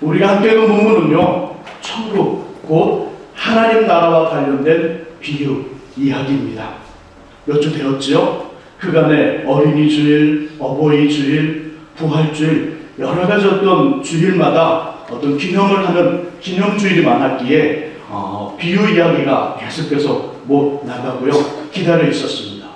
우리가 함께 읽은 본문은요, 천국, 곧 하나님 나라와 관련된 비유, 이야기입니다. 몇 주 되었지요? 그간에 어린이 주일, 어버이 주일, 부활주일, 여러 가지 어떤 주일마다 어떤 기념을 하는 기념주일이 많았기에 비유 이야기가 계속해서 못 나가고요, 기다려 있었습니다.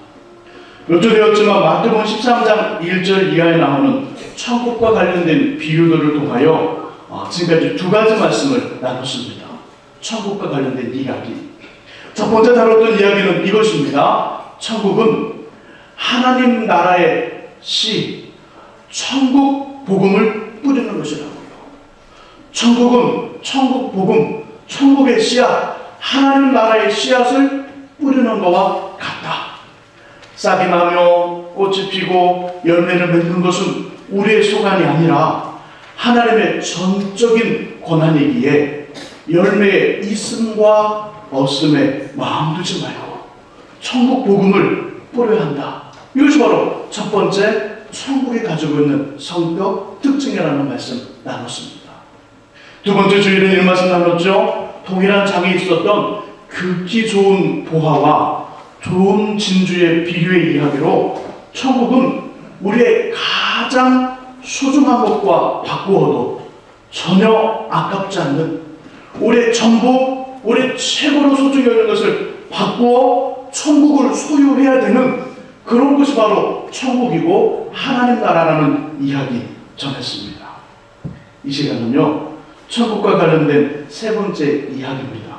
몇 주 되었지만 마태복음 13장 1절 이하에 나오는 천국과 관련된 비유들을 통하여 지금까지 두 가지 말씀을 나눴습니다. 천국과 관련된 이야기. 첫 번째 다뤘던 이야기는 이것입니다. 천국은 하나님 나라의 씨, 천국 복음을 뿌리는 것이라고요. 천국은 천국 복음, 천국의 씨앗, 하나님 나라의 씨앗을 뿌리는 것과 같다. 싹이 나며 꽃이 피고 열매를 맺는 것은 우리의 소관이 아니라 하나님의 전적인 권한이기에 열매의 있음과 없음에 마음 두지 말고 천국 복음을 뿌려야 한다. 이것이 바로 첫 번째 천국이 가지고 있는 성격 특징이라는 말씀 나눴습니다. 두 번째 주일은 이 말씀 나눴죠. 동일한 장에 있었던 극히 좋은 보화와 좋은 진주의 비교의 이야기로 천국은 우리의 가장 소중한 것과 바꾸어도 전혀 아깝지 않는 우리의 전부, 우리의 최고로 소중히 여기는 것을 바꾸어 천국을 소유해야 되는 그런 것이 바로 천국이고 하나님 나라라는 이야기 전했습니다. 이 시간은요, 천국과 관련된 세 번째 이야기입니다.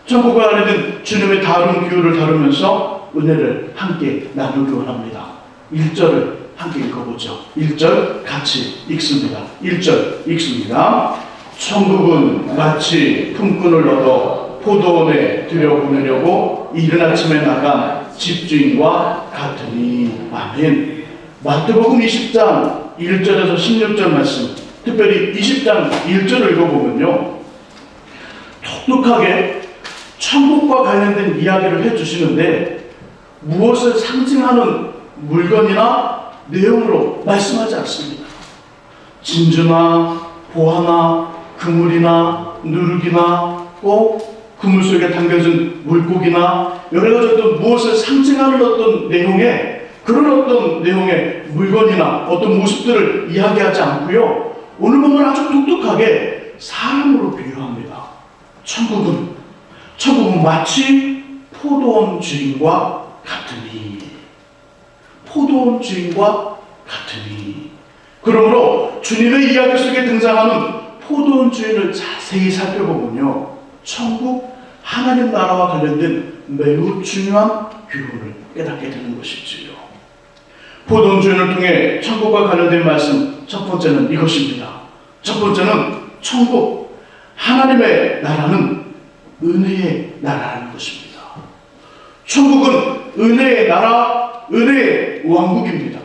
천국과 관련된 주님의 다른 비유를 다루면서 은혜를 함께 나누기 원합니다. 1절을 함께 읽어보죠. 1절 같이 읽습니다. 1절 읽습니다. 천국은 마치 품꾼을 얻어 포도원에 들여보내려고 이른 아침에 나간 집주인과 같으니. 아멘. 마태복음 20장 1절에서 16절 말씀, 특별히 20장 1절을 읽어보면요, 독특하게 천국과 관련된 이야기를 해주시는데 무엇을 상징하는 물건이나 내용으로 말씀하지 않습니다. 진주나 보화나 그물이나 누룩이나 꼭 그물 속에 담겨진 물고기나 여러 가지 어떤 무엇을 상징하는 어떤 내용의 그런 어떤 내용의 물건이나 어떤 모습들을 이야기하지 않고요, 오늘 보면 아주 독특하게 사람으로 비유합니다. 천국은 마치 포도원 주인과 같으니. 포도원 주인과 같으니. 그러므로 주님의 이야기 속에 등장하는 포도원 주인을 자세히 살펴보면요, 천국 하나님 나라와 관련된 매우 중요한 교훈을 깨닫게 되는 것이지요. 포도원 주인을 통해 천국과 관련된 말씀, 첫 번째는 이것입니다. 첫 번째는 천국 하나님의 나라는 은혜의 나라라는 것입니다. 천국은 은혜의 나라, 은혜의 왕국입니다.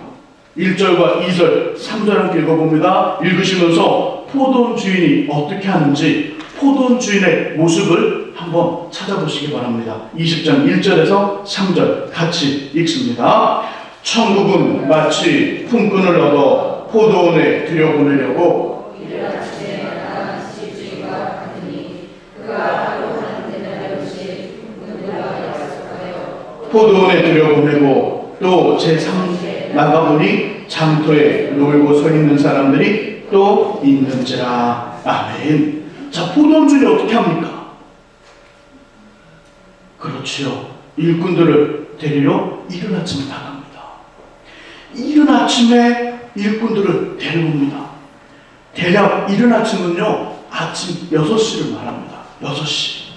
1절과 2절, 3절 함께 읽어봅니다. 읽으시면서 포도원 주인이 어떻게 하는지 포도원 주인의 모습을 한번 찾아보시기 바랍니다. 20장 1절에서 3절 같이 읽습니다. 천국은 마치 품꾼을 얻어 포도원에 들여보내려고 포도원에 들여보내고 또 제3 나가보니 장터에 놀고 서 있는 사람들이 또 있는지라. 아멘. 자, 포도원 주인이 어떻게 합니까? 그렇지요, 일꾼들을 데리러 이른 아침에 나갑니다. 이른 아침에 일꾼들을 데려옵니다. 대략 이른 아침은요, 아침 6시를 말합니다. 6시.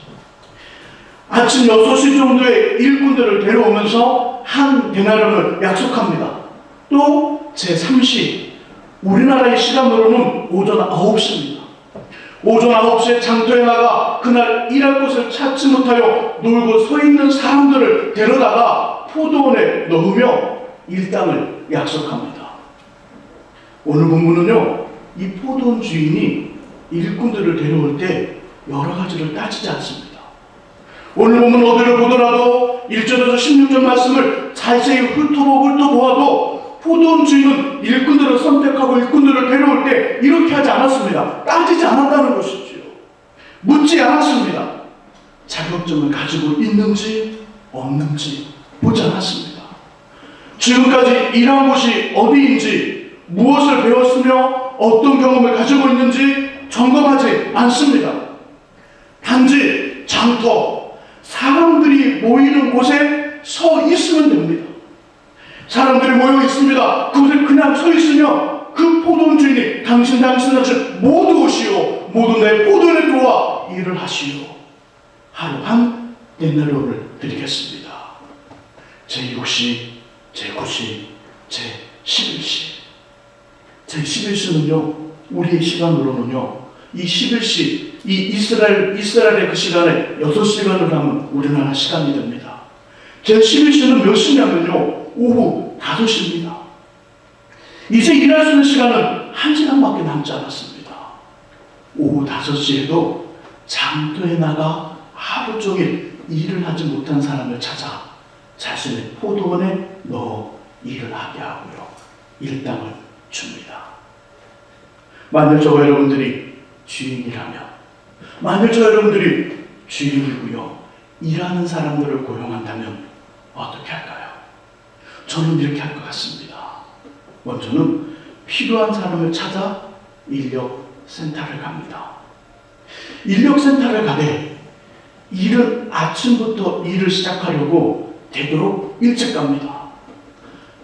아침 6시 정도에 일꾼들을 데려오면서 한 데나리온을 약속합니다. 또 제3시, 우리나라의 시간으로는 오전 9시입니다. 오전 9시에 장터에 나가 그날 일할 곳을 찾지 못하여 놀고 서 있는 사람들을 데려다가 포도원에 넣으며 일당을 약속합니다. 오늘 본문은요, 이 포도원 주인이 일꾼들을 데려올 때 여러 가지를 따지지 않습니다. 오늘 보면 어디를 보더라도 1절에서 16절 말씀을 자세히 훑어보아도 포도원 주인은 일꾼들을 선택하고 일꾼들을 데려올 때 이렇게 하지 않았습니다. 따지지 않았다는 것이지요. 묻지 않았습니다. 자격증을 가지고 있는지 없는지 보지 않았습니다. 지금까지 일한 곳이 어디인지, 무엇을 배웠으며 어떤 경험을 가지고 있는지 점검하지 않습니다. 단지 장터, 사람들이 모이는 곳에 서 있으면 됩니다. 사람들이 모여 있습니다. 그곳에 그냥 서 있으면 그 포도원 주인이 당신 모두 오시오, 모두 내 포도원에 들어와 일을 하시오. 하루 한 데나리온을 드리겠습니다. 제6시, 제9시, 제11시. 제11시는요, 우리의 시간으로는요, 이 11시, 이 이스라엘의 그 시간에 6시간을 하면 우리나라 시간이 됩니다. 제11시는 몇 시냐면요, 오후 5시입니다. 이제 일할 수 있는 시간은 1시간밖에 남지 않았습니다. 오후 5시에도 장터에 나가 하루 종일 일을 하지 못한 사람을 찾아 자신의 포도원에 넣어 일을 하게 하고요, 일당을 줍니다. 만일 저와 여러분들이 주인이라면, 만일 저와 여러분들이 주인이고요, 일하는 사람들을 고용한다면 어떻게 할까요? 저는 이렇게 할 것 같습니다. 먼저는 필요한 사람을 찾아 인력센터를 갑니다. 인력센터를 가되 일은 아침부터 일을 시작하려고 되도록 일찍 갑니다.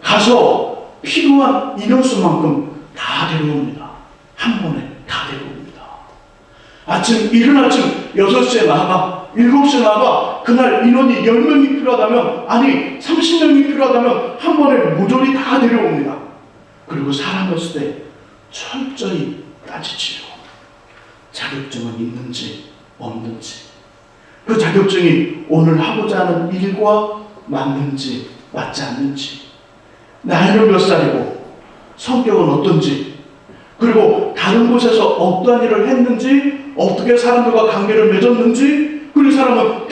가서 필요한 인원수만큼 다 데려옵니다. 한 번에 다 데려옵니다. 이른 아침 6시에 나가, 7시에 나가, 그날 인원이 10명이 필요하다면, 아니 30명이 필요하다면 한 번에 모조리 다 데려옵니다. 그리고 사람 없을 때 철저히 따지지요. 자격증은 있는지 없는지, 그 자격증이 오늘 하고자 하는 일과 맞는지 맞지 않는지, 나이는 몇 살이고 성격은 어떤지, 그리고 다른 곳에서 어떠한 일을 했는지, 어떻게 사람들과 관계를 맺었는지, 그리고 사람은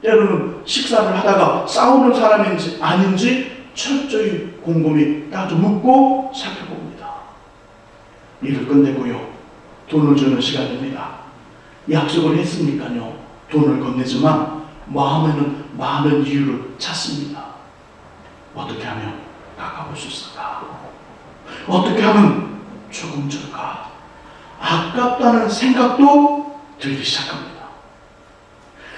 때로는 식사를 하다가 싸우는 사람인지 아닌지 철저히 곰곰이 따져 묻고 살펴봅니다. 일을 끝내고요, 돈을 주는 시간입니다. 약속을 했으니까요, 돈을 건네지만 마음에는 많은 이유를 찾습니다. 어떻게 하면 깎아볼 수 있을까? 어떻게 하면 조금 줄까? 아깝다는 생각도 들기 시작합니다.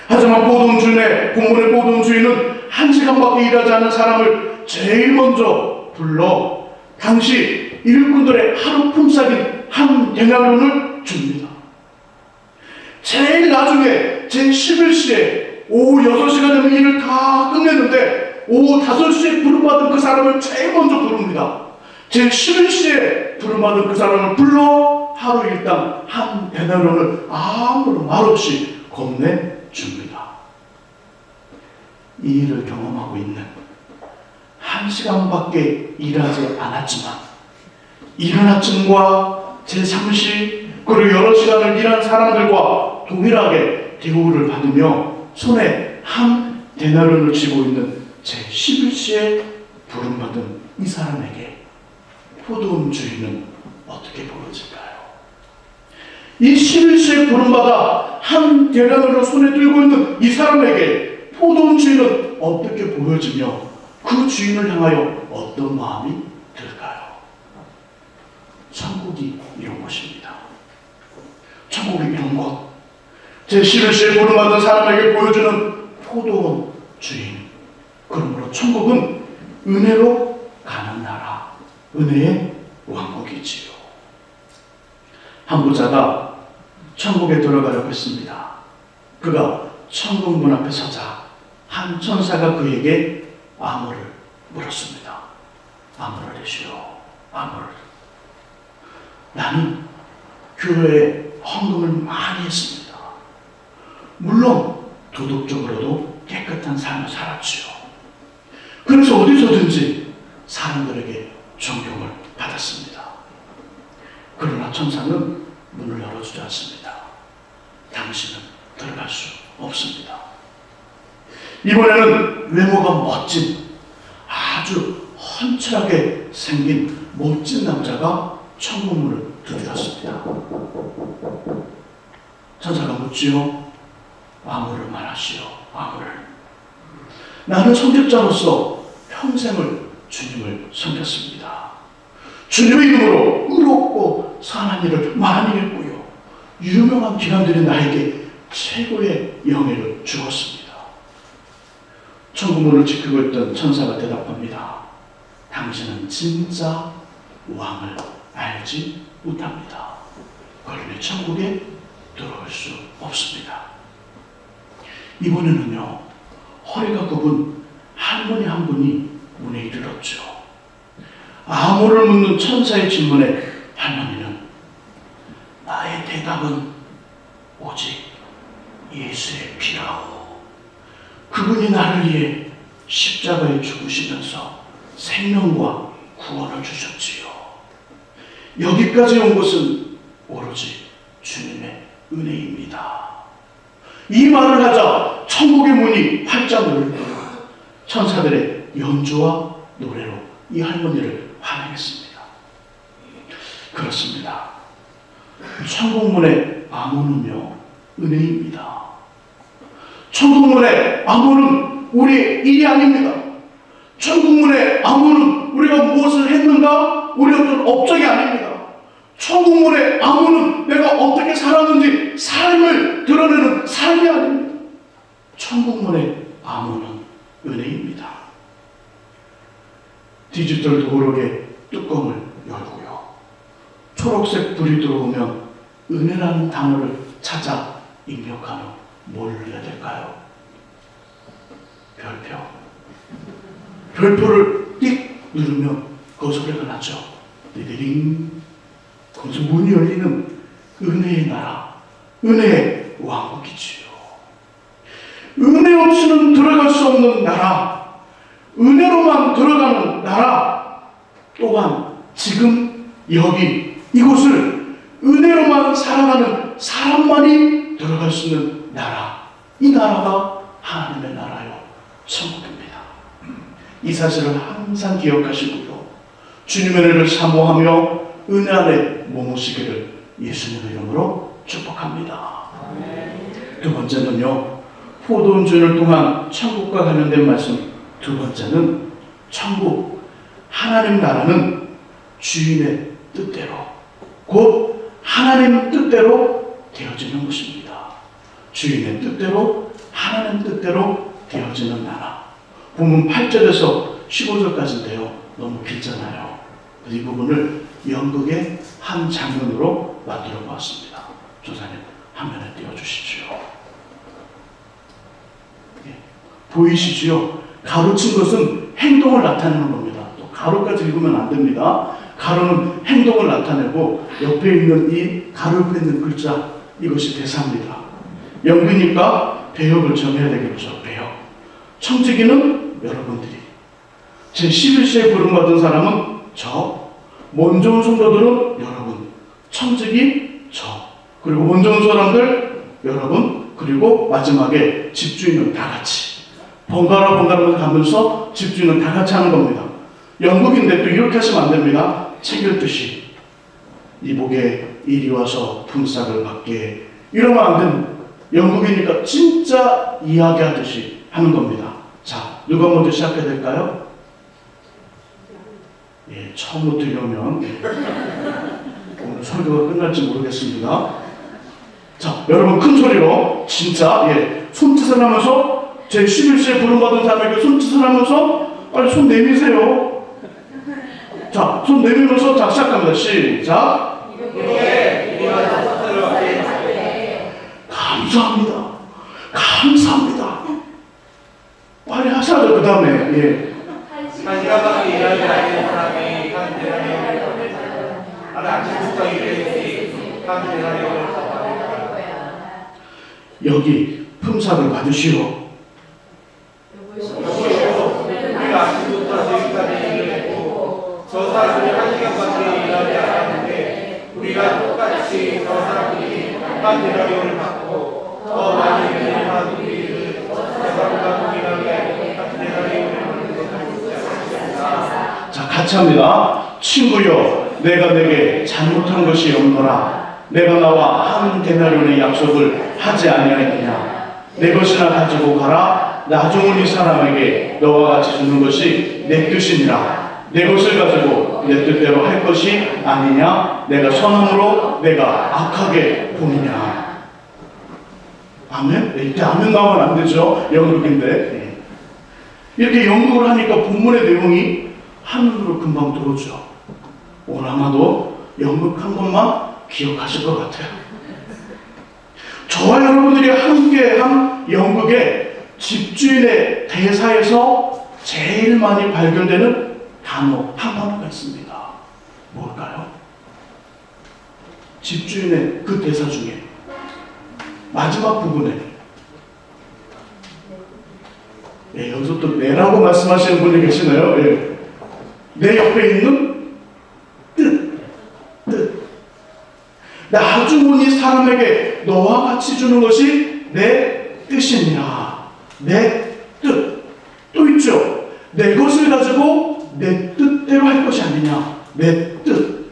하지만 본문의 포도원 주인은 1시간밖에 일하지 않은 사람을 제일 먼저 불러 당시 일꾼들의 하루 품삯인 한 데나리온을 줍니다. 제일 나중에 제11시에 오후 6시가 되면 일을 다 끝냈는데 오후 5시에 부름받은 그 사람을 제일 먼저 부릅니다. 제11시에 부름받은 그 사람을 불러 하루 일당 한 데나리온을 아무런 말 없이 건네줍니다. 이 일을 경험하고 있는 1시간밖에 일하지 않았지만 이른 아침과 제3시 그리고 여러 시간을 일한 사람들과 동일하게 대우를 받으며 손에 한 데나리온을 쥐고 있는 제11시에 부름받은 이 사람에게 포도원 주인은 어떻게 보여질까요? 이 11시에 부름받아 한 데나리온을 손에 들고 있는 이 사람에게 포도원 주인은 어떻게 보여지며 그 주인을 향하여 어떤 마음이 들까요? 천국이 이런 것입니다. 천국이 이런 것. 제11시에 부름받은 사람에게 보여주는 포도원 주인. 그러므로 천국은 은혜로 가는 나라, 은혜의 왕국이지요. 한 부자가 천국에 들어가려고 했습니다. 그가 천국 문 앞에 서자 한 천사가 그에게 암호를 물었습니다. 암호를 내시오. 암호를. 나는 교회에 헌금을 많이 했습니다. 물론 도덕적으로도 깨끗한 삶을 살았지요. 그래서 어디서든지 사람들에게 존경을 받았습니다. 그러나 천사는 문을 열어주지 않습니다. 당신은 들어갈 수 없습니다. 이번에는 외모가 멋진 아주 훤칠하게 생긴 멋진 남자가 천국문을 두드렸습니다. 천사가 묻지요. 아무를 말하시오. 아무를. 나는 선택자로서 평생을 주님을 섬겼습니다. 주님의 이름으로 의롭고 선한 일을 많이 했고요. 유명한 기관들이 나에게 최고의 영예를 주었습니다. 천국문을 지키고 있던 천사가 대답합니다. 당신은 진짜 왕을 알지 못합니다. 그러니 천국에 들어올 수 없습니다. 이번에는요, 허리가 굽은 할머니 한 분이 문에 이르렀죠. 아무를 묻는 천사의 질문에 할머니는 나의 대답은 오직 예수의 피라오. 그분이 나를 위해 십자가에 죽으시면서 생명과 구원을 주셨지요. 여기까지 온 것은 오로지 주님의 은혜입니다. 이 말을 하자 천국의 문이 활짝 열리고요. 천사들의 연주와 노래로 이 할머니를 환영했습니다. 그렇습니다. 천국문의 암호는요, 은혜입니다. 천국문의 암호는 우리의 일이 아닙니다. 천국문의 암호는 우리가 무엇을 했는가? 우리 어떤 업적이 아닙니다. 천국문의 암호는 내가 어떻게 살았는지 삶을 드러내는 삶이 아닙니다. 천국문의 암호는 은혜입니다. 디지털 도어록의 뚜껑을 열고요. 초록색 불이 들어오면 은혜라는 단어를 찾아 입력하며 뭘 눌러야 될까요? 별표. 별표를 띡 누르면 그 소리가 나죠. 디디링. 거기서 문이 열리는 은혜의 나라, 은혜의 왕국이지요. 은혜 없이는 들어갈 수 없는 나라, 은혜로만 들어가는 나라, 또한 지금 여기 이곳을 은혜로만 살아가는 사람만이 들어갈 수 있는 나라, 이 나라가 하나님의 나라요, 천국입니다. 이 사실을 항상 기억하시고요. 주님의 은혜를 사모하며 은혜 안에 머무시기를 예수님의 이름으로 축복합니다. 두 번째는요, 포도원주를 통한 천국과 관련된 말씀. 두 번째는 천국, 하나님 나라는 주인의 뜻대로, 곧 하나님 뜻대로 되어지는 것입니다. 주인의 뜻대로, 하나님 뜻대로 되어지는 나라. 본문 8절에서 15절까지인데요. 너무 길잖아요. 이 부분을 연극의 한 장면으로 만들어 보았습니다. 조사님, 화면에 띄워주시죠. 예. 보이시지요? 가로친 것은 행동을 나타내는 겁니다. 또 가로까지 읽으면 안 됩니다. 가로는 행동을 나타내고 옆에 있는 이 가로 옆에 있는 글자, 이것이 대사입니다. 연극이니까 배역을 정해야 되겠죠. 배역. 청지기는 여러분들이, 제11시에 부름받은 사람은 저, 먼저 온 성도들은 여러분, 청지기 저, 그리고 먼저 온 사람들 여러분, 그리고 마지막에 집주인은 다 같이 번갈아 가면서 집주인은 다 같이 하는 겁니다. 연극인데 또 이렇게 하시면 안 됩니다. 책 읽듯이 이복에 이리 와서 품삯을 받게, 이러면 안 됩니다. 연극이니까 진짜 이야기하듯이 하는 겁니다. 자, 누가 먼저 시작해야 될까요? 예, 처음부터 이러면 오늘 설교가 끝날지 모르겠습니다. 자, 여러분 큰 소리로 진짜, 예, 손짓을 하면서, 제 11시에 부름받은 사람에게 손짓을 하면서 빨리 손 내미세요. 자, 손 내밀면서, 자, 시작합니다. 시작. 감사합니다. 감사합니다. 빨리 하셔야죠. 그 다음에, 예. 한시간밖에 일하지 않는 사람이 아침부터 일했으니 여기 품삯을 받으시오. 우리가 아침부터 저기까지 일을 했고 저 사람이 1시간밖에 일하지 않았는데 우리가 똑같이 저 사람들이 한 대가리를 받고 더 많이 일을 한 우리를 저 사람과 동일하게 한 대가리를 받는 것을 수 있습니다. 자, 같이 합니다. 친구여, 내가 내게 잘못한 것이 없노라. 내가 나와 한 데나리온의 약속을 하지 아니하였느냐. 내 것이나 가지고 가라. 나중은 이 사람에게 너와 같이 주는 것이 내 뜻이니라. 내 것을 가지고 내 뜻대로 할 것이 아니냐. 내가 선함으로 내가 악하게 보느냐. 아멘? 이때 아멘 나오면 안 되죠. 연극인데. 이렇게 연극을 하니까 본문의 내용이 한눈으로 금방 들어오죠. 오늘 아마도 연극 한 것만 기억하실 것 같아요. 저와 여러분들이 함께한 연극의 집주인의 대사에서 제일 많이 발견되는 단어 한 단어가 있습니다. 뭘까요? 집주인의 그 대사 중에 마지막 부분에 여기서 또 내라고 말씀하시는 분이 계시나요? 내 옆에 있는 뜻. 나중은 이 사람에게 너와 같이 주는 것이 내 뜻이니라. 내 뜻. 또 있죠. 내 것을 가지고 내 뜻대로 할 것이 아니냐. 내 뜻.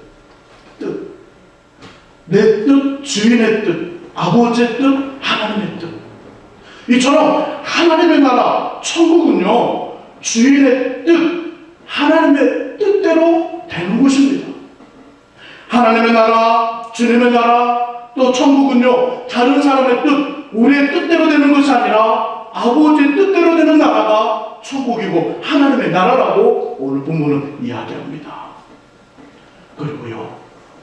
내 뜻, 주인의 뜻, 아버지의 뜻, 하나님의 뜻. 이처럼 하나님의 나라, 천국은요, 주인의 뜻, 하나님의 뜻대로 되는 곳입니다. 하나님의 나라, 주님의 나라, 또 천국은요, 다른 사람의 뜻, 우리의 뜻대로 되는 것이 아니라 아버지의 뜻대로 되는 나라가 천국이고 하나님의 나라라고 오늘 본문은 이야기합니다. 그리고요,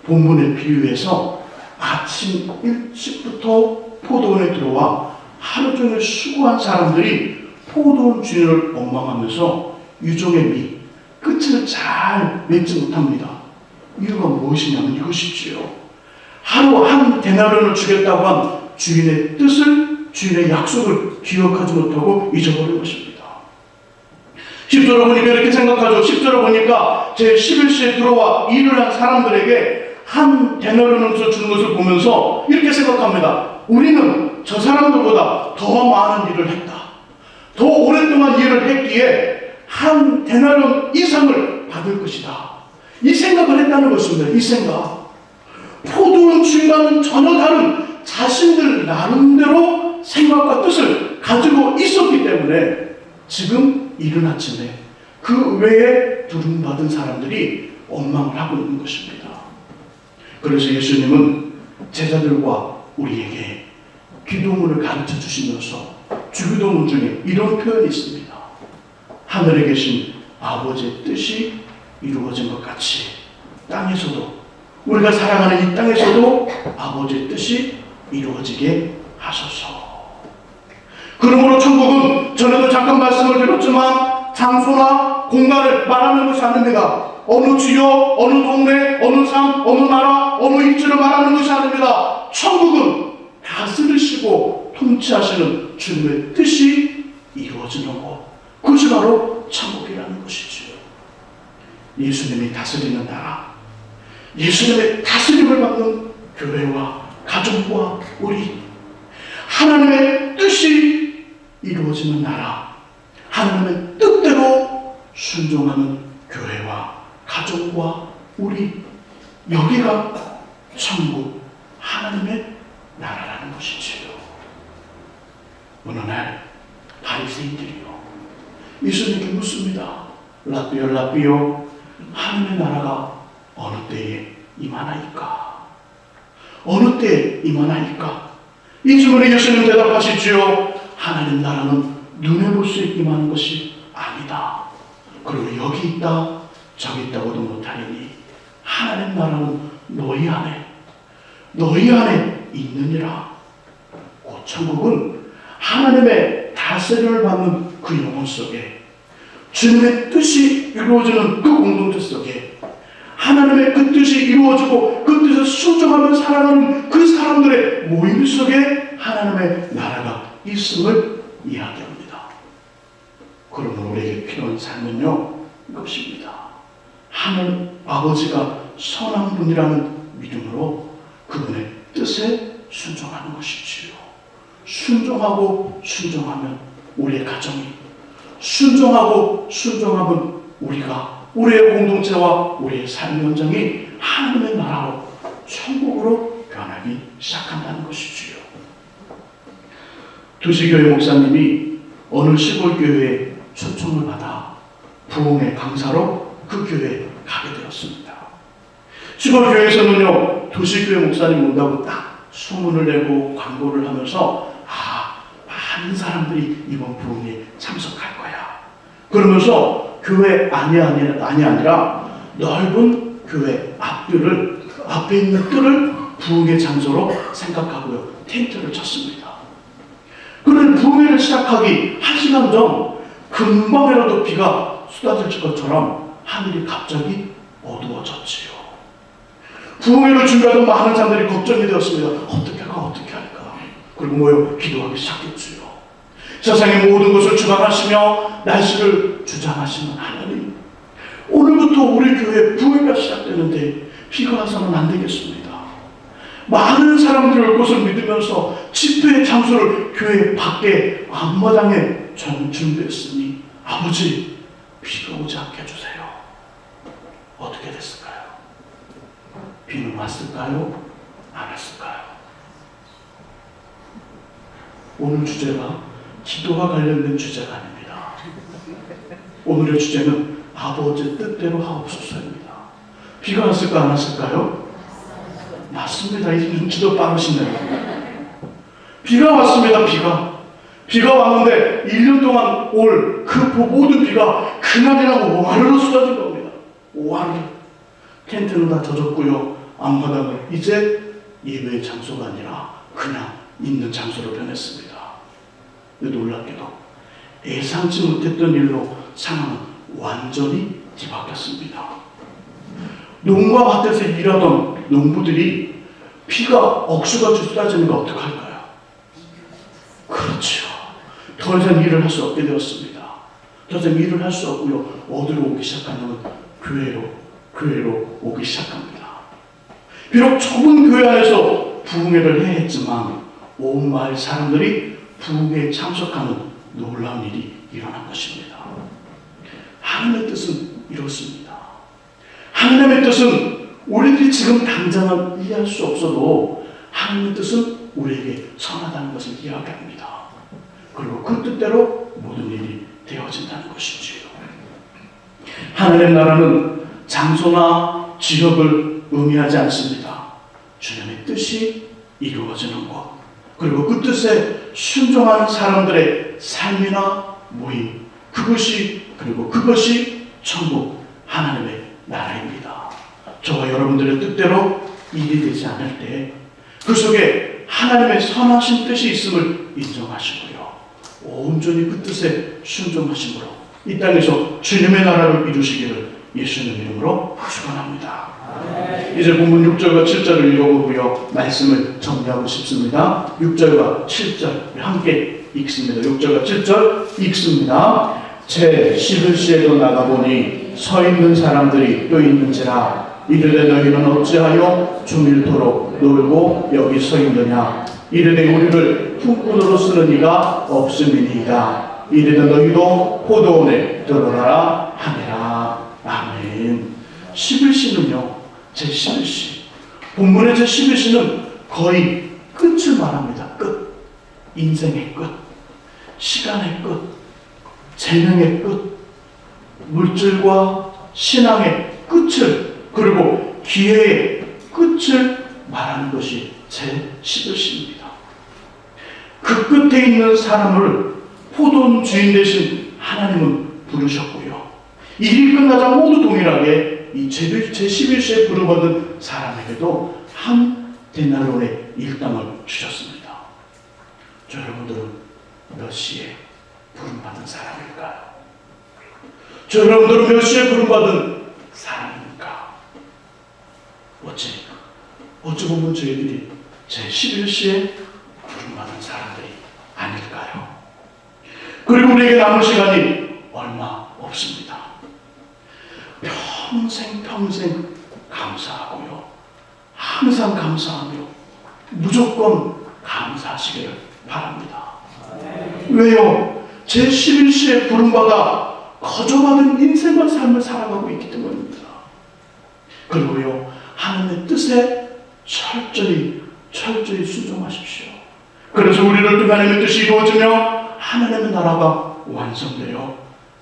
본문의 비유에서 아침 일찍부터 포도원에 들어와 하루 종일 수고한 사람들이 포도원 주인을 원망하면서 유종의 미, 끝을 잘 맺지 못합니다. 이유가 무엇이냐면 이것이지요. 하루 한 데나리온을 주겠다고 한 주인의 뜻을, 주인의 약속을 기억하지 못하고 잊어버린 것입니다. 10절을 보니까 이렇게 생각하죠. 10절을 보니까 제 11시에 들어와 일을 한 사람들에게 한 데나리온을 주는 것을 보면서 이렇게 생각합니다. 우리는 저 사람들보다 더 많은 일을 했다. 더 오랫동안 일을 했기에 한 데나리온 이상을 받을 것이다. 이 생각을 했다는 것입니다. 이 생각. 포도원 주인과는 전혀 다른 자신들 나름대로 생각과 뜻을 가지고 있었기 때문에 지금 이른 아침에 그 외에 부름받은 사람들이 원망을 하고 있는 것입니다. 그래서 예수님은 제자들과 우리에게 기도문을 가르쳐 주시면서 주기도문 중에 이런 표현이 있습니다. 하늘에 계신 아버지의 뜻이 이루어진 것 같이 땅에서도, 우리가 사랑하는 이 땅에서도 아버지의 뜻이 이루어지게 하소서. 그러므로 천국은 전에도 잠깐 말씀을 드렸지만 장소나 공간을 말하는 것이 아닙니다. 어느 지역, 어느 동네, 어느 산, 어느 나라, 어느 입지를 말하는 것이 아닙니다. 천국은 다스리시고 통치하시는 주님의 뜻이 이루어지는 것, 그것이 바로 천국이라는 것이지요. 예수님이 다스리는 나라, 예수님의 다스림을 받는 교회와 가족과 우리, 하나님의 뜻이 이루어지는 나라, 하나님의 뜻대로 순종하는 교회와 가족과 우리, 여기가 천국, 하나님의 나라라는 것이지요. 어느 날 바리새인들이요, 예수님께 묻습니다. 라삐요, 라삐요, 하나님의 나라가 어느 때에 임하나이까? 어느 때에 임하나이까? 이 질문에 예수님 대답하시지요. 하나님 나라는 눈에 볼 수 있게 임하는 것이 아니다. 그리고 여기 있다, 저기 있다고도 못하리니 하나님 나라는 너희 안에 있느니라. 곧 천국은 하나님의 다스림을 받는 그 영혼 속에, 주님의 뜻이 이루어지는 그 공동체 속에, 하나님의 그 뜻이 이루어지고 그 뜻을 순종하며 살아가는 그 사람들의 모임 속에 하나님의 나라가 있음을 이야기합니다. 그러면 우리에게 필요한 삶은요, 이것입니다. 하늘 아버지가 선한 분이라는 믿음으로 그분의 뜻에 순종하는 것이지요. 순종하고 순종하면 우리의 가정이, 순종하고 순종하면 우리가 우리의 공동체와 우리의 삶의 현장이 하나님의 나라로 천국으로 변하기 시작한다는 것이지요. 도시교회 목사님이 어느 시골교회에 초청을 받아 부흥의 강사로 그 교회에 가게 되었습니다. 시골교회에서는요, 도시교회 목사님 온다고 딱 소문을 내고 광고를 하면서 많은 사람들이 이번 부흥에 참석할 거야. 그러면서 교회 안이 아니라 넓은 교회 앞에 있는 뜰을 부흥의 장소로 생각하고요, 텐트를 쳤습니다. 그런데 부흥회를 시작하기 1시간 전 금방이라도 비가 쏟아질 것처럼 하늘이 갑자기 어두워졌지요. 부흥회를 준비하던 많은 사람들이 걱정이 되었습니다. 어떻게 할까? 그리고 모여 기도하기 시작했지요. 세상의 모든 것을 주관하시며 날씨를 주장하시는 하나님, 오늘부터 우리 교회 부흥회가 시작되는데 비가 와서는 안 되겠습니다. 많은 사람들이 올 것을 믿으면서 집회의 장소를 교회 밖에 앞마당에 준비했으니 아버지, 비가 오지 않게 해주세요. 어떻게 됐을까요? 비는 왔을까요? 안 왔을까요? 오늘 주제가 기도와 관련된 주제가 아닙니다. 오늘의 주제는 아버지 뜻대로 하옵소서입니다. 비가 왔을까 안 왔을까요? 맞습니다. 이제 눈치도 빠르시네요. 비가 왔습니다. 비가 왔는데 1년 동안 올 그 모든 비가 그날이라고 오하루로 쏟아진 겁니다. 오하루. 텐트는 다 젖었고요. 앞마당은 이제 예배의 장소가 아니라 그냥 있는 장소로 변했습니다. 근데 놀랍게도 예상치 못했던 일로 상황은 완전히 뒤바뀌었습니다. 농가 밭에서 일하던 농부들이 비가 억수같이 쏟아지는 거 어떡할까요? 그렇죠. 더 이상 일을 할 수 없게 되었습니다. 더 이상 일을 할 수 없고요. 어디로 오기 시작하냐면 교회로 오기 시작합니다. 비록 좁은 교회 안에서 부흥회를 해야 했지만 온 마을 사람들이 부흥회에 참석하는 놀라운 일이 일어난 것입니다. 하나님의 뜻은 이렇습니다. 하나님의 뜻은 우리들이 지금 당장은 이해할 수 없어도 하나님의 뜻은 우리에게 선하다는 것을 이야기합니다. 그리고 그 뜻대로 모든 일이 되어진다는 것이지요. 하나님의 나라는 장소나 지역을 의미하지 않습니다. 주님의 뜻이 이루어지는 것, 그리고 그 뜻에 순종하는 사람들의 삶이나 모임, 그것이 천국 하나님의 나라입니다. 저와 여러분들의 뜻대로 일이 되지 않을 때 그 속에 하나님의 선하신 뜻이 있음을 인정하시고요, 온전히 그 뜻에 순종하심으로 이 땅에서 주님의 나라를 이루시기를 예수님 이름으로 축원합니다. 이제 본문 6절과 7절을 읽어보고요, 말씀을 정리하고 싶습니다. 6절과 7절 함께 읽습니다. 6절과 7절 읽습니다. 제 11시에도 나가보니 서 있는 사람들이 또 있는지라. 이르되 너희는 어찌하여 주밀토록 놀고 여기 서 있느냐. 이르되 우리를 품꾼으로 쓰는 이가 없음이니이다. 이르되 너희도 포도원에 들어가라 하니라. 아멘. 11시는요, 제11시, 본문의 제11시는 거의 끝을 말합니다. 끝. 인생의 끝, 시간의 끝, 재능의 끝, 물질과 신앙의 끝을, 그리고 기회의 끝을 말하는 것이 제11시입니다. 그 끝에 있는 사람을 포도원 주인 되신 하나님은 부르셨고요, 일이 끝나자 모두 동일하게 이 제11시에 부름받은 사람에게도 한 데나리온의 일당을 주셨습니다. 저 여러분들은 몇 시에 부름받은 사람일까요? 저 여러분들은 몇 시에 부름받은 사람입니까? 어찌 보면 저희들이 제11시에 부름받은 사람들이 아닐까요? 그리고 우리에게 남은 시간이 얼마 없습니다. 평생 감사하고요, 항상 감사하며 무조건 감사하시기를 바랍니다. 왜요? 제11시에 부름받아 거저받은 인생과 삶을 살아가고 있기 때문입니다. 그리고요, 하나님의 뜻에 철저히 순종하십시오. 그래서 우리를 또 하나님의 뜻이 이루어지며 하나님의 나라가 완성되어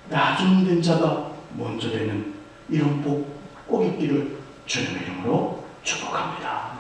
나중된 자가 먼저 되는 이런 복 꼭 있기를 주님의 이름으로 축복합니다.